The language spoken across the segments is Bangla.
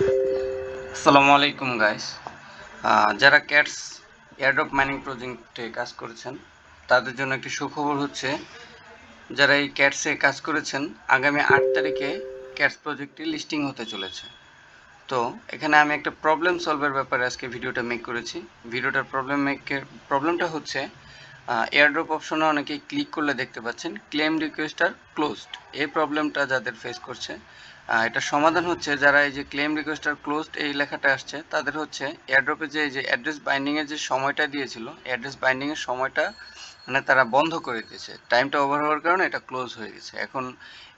আসসালামু আলাইকুম গাইস। যারা ক্যাটস এয়ারড্রপ মাইনিং প্রজেক্টে কাজ করেছেন তাদের জন্য একটি সুখবর হচ্ছে, যারা এই ক্যাটসে কাজ করেছেন আগামী 8 তারিখে ক্যাটস প্রজেক্টটি লিস্টিং হতে চলেছে। তো এখানে আমি একটা প্রবলেম সলভের ব্যাপারে আজকে ভিডিওটা মেক করেছি। ভিডিওটার প্রবলেমটা হচ্ছে, এয়ারড্রপ অপশনে অনেকেই ক্লিক করলে দেখতে পাচ্ছেন ক্লেম রিকোয়েস্ট আর ক্লোজড। এই প্রবলেমটা যাদের ফেস করছে, এটা সমাধান হচ্ছে, যারা এই যে ক্লেম রিকোয়েস্ট আর ক্লোজড এই লেখাটা আসছে তাদের হচ্ছে এয়ারড্রপে যে এই যে অ্যাড্রেস বাইন্ডিংয়ের যে সময়টা দিয়েছিল, অ্যাড্রেস বাইন্ডিংয়ের সময়টা মানে তারা বন্ধ করে দিয়েছে। টাইমটা ওভার হওয়ার কারণে এটা ক্লোজ হয়ে গেছে, এখন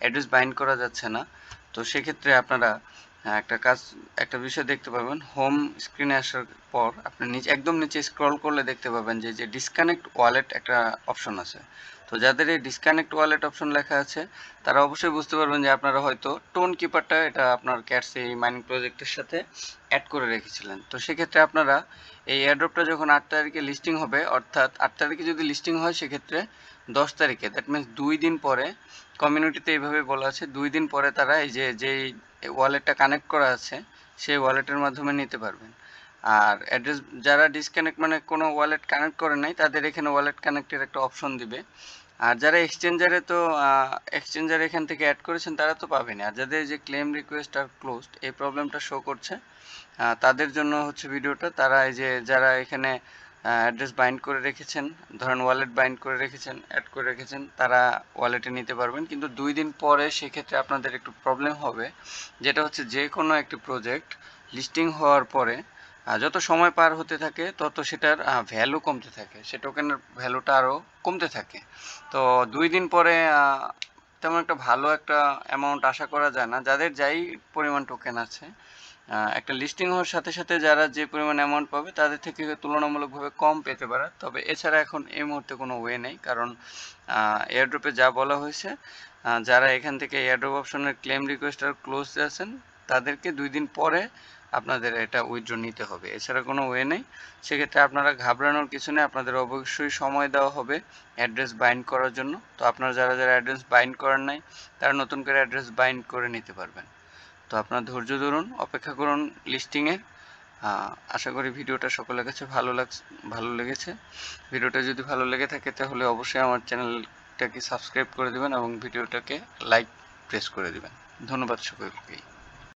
অ্যাড্রেস বাইন্ড করা যাচ্ছে না। তো সেক্ষেত্রে আপনারা একটা বিষয় দেখতে পাবেন, হোম স্ক্রিনে আসার পর আপনি একদম নিচে স্ক্রল করলে দেখতে পাবেন যে ডিসকানেক্ট ওয়ালেট একটা অপশন আছে। তো যাদের এই ডিসকানেক্ট ওয়ালেট অপশন লেখা আছে তারা অবশ্যই বুঝতে পারবেন যে আপনারা হয়তো টোন কিপারটা এটা আপনার ক্যাটস এই মাইনিং প্রজেক্টের সাথে অ্যাড করে রেখেছিলেন। তো সেক্ষেত্রে আপনারা এই এয়ারড্রপটা যখন 8 তারিখে লিস্টিং হবে, অর্থাৎ 8 তারিখে যদি লিস্টিং হয় সেক্ষেত্রে 10 তারিখে, দ্যাট মিনস 2 দিন পরে, কমিউনিটিতে এইভাবে বলা আছে 2 দিন পরে তারা এই যেই ওয়ালেটটা কানেক্ট করা আছে সেই ওয়ালেটের মাধ্যমে নিতে পারবেন। আর অ্যাড্রেস যারা ডিসকানেক্ট মানে কোনো ওয়ালেট কানেক্ট করে নাই তাদের এখানে ওয়ালেট কানেক্টের একটা অপশন দিবে। আর যারা এক্সচেঞ্জারে তো এক্সচেঞ্জার এখান থেকে অ্যাড করেছেন তারা তো পাবেন। আর যাদের যে ক্লেম রিকোয়েস্ট আর ক্লোজড এই প্রবলেমটা শো করছে, তাদের জন্য হচ্ছে ভিডিওটা। তারা এই যে যারা এখানে অ্যাড্রেস বাইন্ড করে রেখেছেন, ধরেন ওয়ালেট বাইন্ড করে রেখেছেন, অ্যাড করে রেখেছেন, তারা ওয়ালেটে নিতে পারবেন। কিন্তু 2 দিন পরে সেক্ষেত্রে আপনাদের একটু প্রবলেম হবে, যেটা হচ্ছে যে কোনো একটি প্রজেক্ট লিস্টিং হওয়ার পরে যত সময় পার হতে থাকে তত সেটার ভ্যালু কমতে থাকে, সে টোকেনের ভ্যালুটা আরও কমতে থাকে। তো 2 দিন পরে তেমন একটা ভালো একটা অ্যামাউন্ট আশা করা যায় না। যাদের যাই পরিমাণ টোকেন আছে, একটা লিস্টিং হওয়ার সাথে সাথে যারা যে পরিমাণ অ্যামাউন্ট পাবে তাদের থেকে তুলনামূলকভাবে কম পেতে পারে। তবে এছাড়া এখন এই মুহূর্তে কোনো ওয়ে নেই, কারণ এয়ারড্রপে যা বলা হয়েছে, যারা এখান থেকে এয়ারড্রপ অপশনের ক্লেম রিকোয়েস্ট আর ক্লোজ আছেন তাদেরকে 2 দিন পরে আপনাদের এটা উইথড্র নিতে হবে, এছাড়া কোনো ওয়ে নেই। সেক্ষেত্রে আপনারা ঘাবড়ানোর কিছু নেই, আপনাদের অবশ্যই সময় দেওয়া হবে অ্যাড্রেস বাইন্ড করার জন্য। তো আপনারা যারা যারা অ্যাড্রেস বাইন্ড করেন নাই তারা নতুন করে অ্যাড্রেস বাইন্ড করে নিতে পারবেন। তো আপনারা ধৈর্য ধরুন, অপেক্ষা করুন লিস্টিংয়ের। আশা করি ভিডিওটা সকলের কাছে ভালো লেগেছে। ভিডিওটা যদি ভালো লেগে থাকে তাহলে অবশ্যই আমার চ্যানেলটাকে সাবস্ক্রাইব করে দেবেন এবং ভিডিওটাকে লাইক প্রেস করে দেবেন। ধন্যবাদ সকলকেই।